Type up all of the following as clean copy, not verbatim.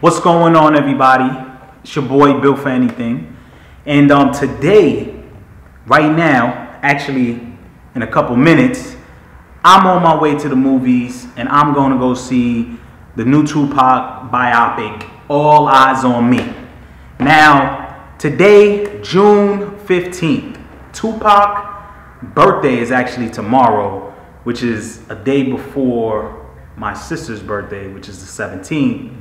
What's going on, everybody? It's your boy Bill for Anything. And today, right now, actually in a couple minutes, I'm on my way to the movies and I'm going to go see the new Tupac biopic, All Eyez On Me. Now, today, June 15th, Tupac's birthday is actually tomorrow, which is a day before my sister's birthday, which is the 17th.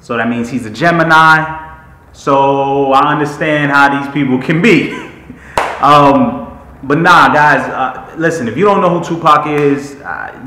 So that means he's a Gemini. So I understand how these people can be. But nah, guys, listen, if you don't know who Tupac is,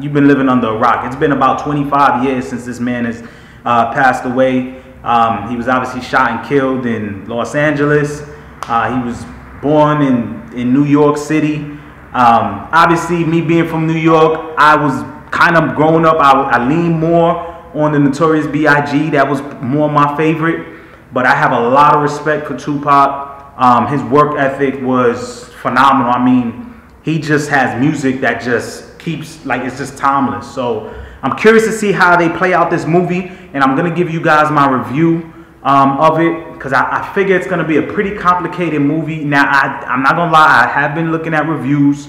you've been living under a rock. It's been about 25 years since this man has passed away. He was obviously shot and killed in Los Angeles. He was born in New York City. Obviously, me being from New York, I was kind of growing up, I leaned more on the Notorious B.I.G. That was more my favorite. But I have a lot of respect for Tupac. His work ethic was phenomenal. I mean, he just has music that just keeps, like, it's just timeless. So I'm curious to see how they play out this movie. And I'm going to give you guys my review of it, because I figure it's going to be a pretty complicated movie. Now, I'm not going to lie, I have been looking at reviews,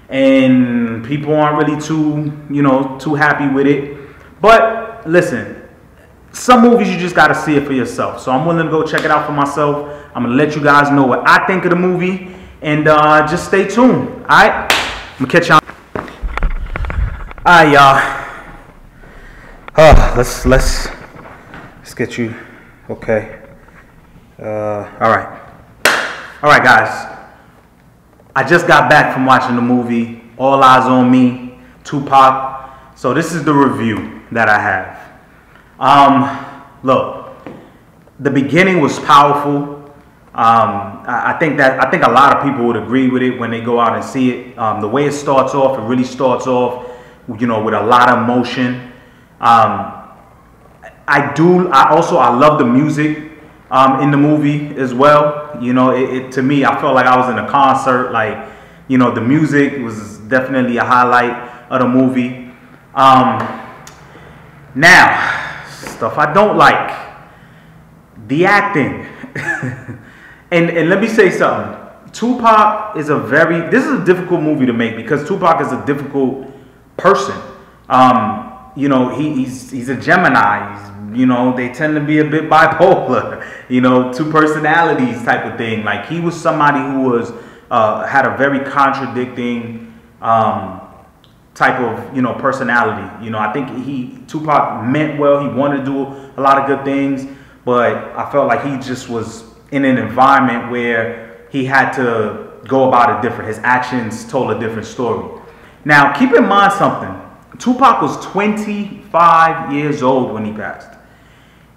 and people aren't really too happy with it. But listen, some movies you just got to see it for yourself. So I'm willing to go check it out for myself. I'm going to let you guys know what I think of the movie, and just stay tuned. All right? I'm going to catch y'all. All right, y'all. Let's get you. Okay. All right, guys. I just got back from watching the movie All Eyez On Me, Tupac. So this is the review that I have. Look, the beginning was powerful. I think a lot of people would agree with it when they go out and see it. The way it starts off, it really starts off, with a lot of emotion. I love the music in the movie as well. To me, I felt like I was in a concert. Like, the music was definitely a highlight of the movie. Now, stuff I don't like. The acting. and let me say something. Tupac is this is a difficult movie to make, because Tupac is a difficult person. He's a Gemini. They tend to be a bit bipolar, two personalities type of thing. Like, he was somebody who was, had a very contradicting, type of, personality. I think Tupac meant well. He wanted to do a lot of good things, but I felt like he just was in an environment where he had to go about it different. His actions told a different story. Now, keep in mind something. Tupac was 25 years old when he passed.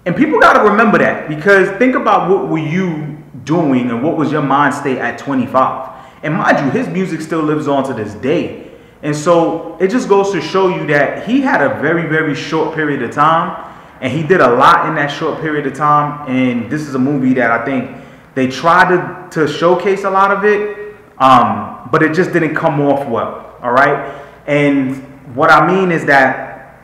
And people got to remember that, because think about what were you doing and what was your mind state at 25. And mind you, his music still lives on to this day. And so it just goes to show you that he had a very, very short period of time, and he did a lot in that short period of time. And this is a movie that I think they tried to showcase a lot of it, but it just didn't come off well. All right. And what I mean is that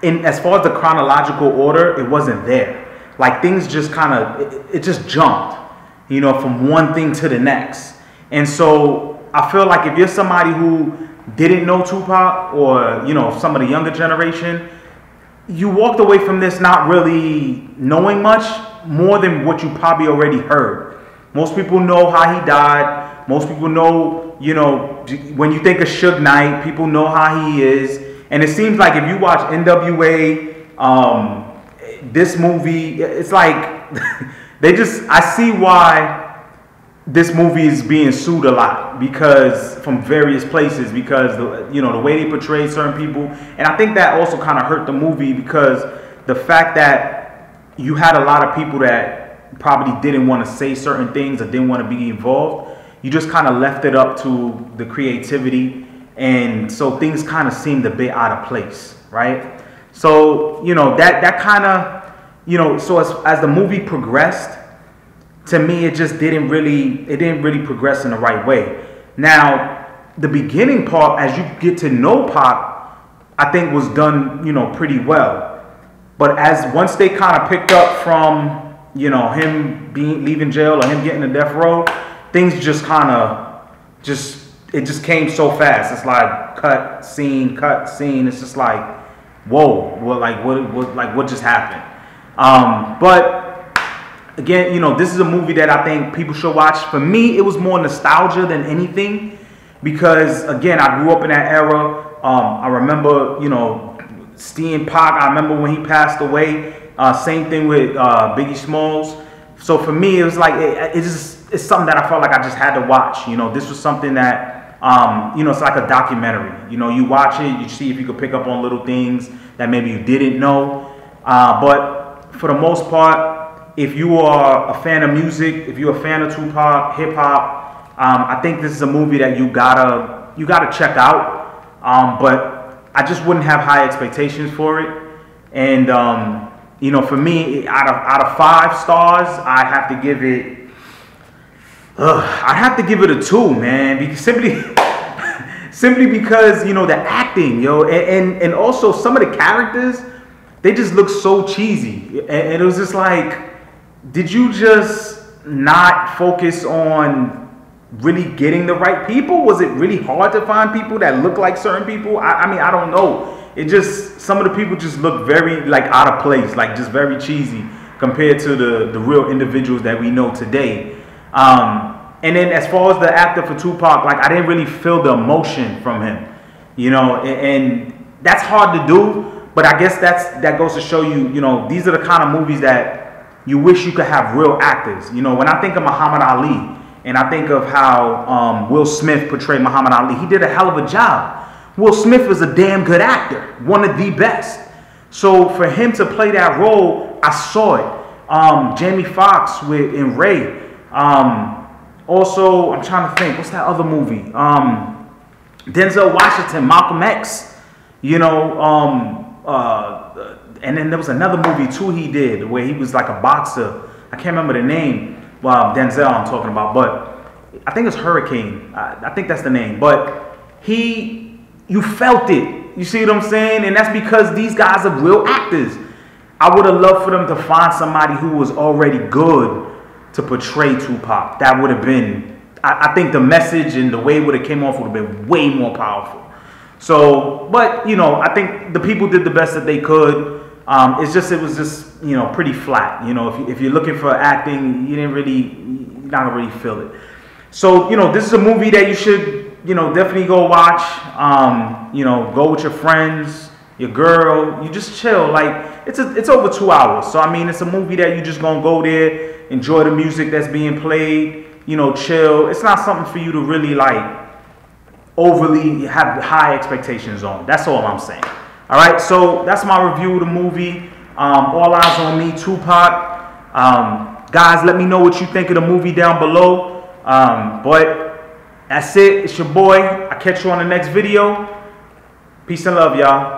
as far as the chronological order, it wasn't there. Like, things just kind of, it just jumped, from one thing to the next. And so I feel like if you're somebody who didn't know Tupac, or, some of the younger generation, you walked away from this not really knowing much more than what you probably already heard. Most people know how he died. Most people know, when you think of Suge Knight, people know how he is. And it seems like if you watch NWA, this movie, it's like I see why this movie is being sued a lot, because from various places, because the way they portray certain people. And I think that also kind of hurt the movie, because the fact that you had a lot of people that probably didn't want to say certain things or didn't want to be involved, you just kind of left it up to the creativity. And so things kind of seemed a bit out of place, right? So, that kind of, so as the movie progressed, to me, it didn't really progress in the right way. Now, the beginning part, as you get to know Pop, I think was done, pretty well. But as once they kind of picked up from, you know, him leaving jail or him getting to death row, things just kind of it just came so fast. It's like cut scene. It's just like, whoa, what just happened? But again, you know, this is a movie that I think people should watch. For me, it was more nostalgia than anything, because again, I grew up in that era. I remember, you know, seeing Pac. I remember when he passed away. Same thing with Biggie Smalls. So for me, it was like it's something that I felt like I just had to watch. You know, this was something that you know, it's like a documentary. You know, you watch it, you see if you could pick up on little things that maybe you didn't know. But for the most part, if you are a fan of music, if you're a fan of Tupac, hip hop, I think this is a movie that you gotta check out. But I just wouldn't have high expectations for it. And you know, for me, out of 5 stars, I'd have to give it a 2, man. Because simply because, you know, the acting, yo, and also some of the characters, they just look so cheesy. And it was just like, did you just not focus on really getting the right people? Was it really hard to find people that look like certain people? I mean, I don't know. It just, some of the people just look very like out of place, like just very cheesy compared to the real individuals that we know today. And then as far as the actor for Tupac, like I didn't really feel the emotion from him, you know, and that's hard to do. But I guess that goes to show you, you know, these are the kind of movies that you wish you could have real actors. You know, when I think of Muhammad Ali, and I think of how Will Smith portrayed Muhammad Ali, he did a hell of a job. Will Smith is a damn good actor, one of the best. So for him to play that role, I saw it. Jamie Foxx in Ray. Also, I'm trying to think, what's that other movie? Denzel Washington, Malcolm X. You know, and then there was another movie too he did where he was like a boxer. I can't remember the name. Well, Denzel I'm talking about, but I think it's Hurricane. I think that's the name. But you felt it. You see what I'm saying? And that's because these guys are real actors. I would have loved for them to find somebody who was already good to portray Tupac. That would have been, I think the message and the way it would have came off would have been way more powerful. So, but, you know, I think the people did the best that they could. It was just, you know, pretty flat. You know, if you're looking for acting, you're not gonna really feel it. So, you know, this is a movie that you should, you know, definitely go watch. You know, go with your friends, your girl. You just chill. Like it's over 2 hours. So I mean, it's a movie that you just gonna go there, enjoy the music that's being played. You know, chill. It's not something for you to really like overly have high expectations on. That's all I'm saying. All right, so that's my review of the movie. All Eyez on Me, Tupac. Guys, let me know what you think of the movie down below. But that's it. It's your boy. I'll catch you on the next video. Peace and love, y'all.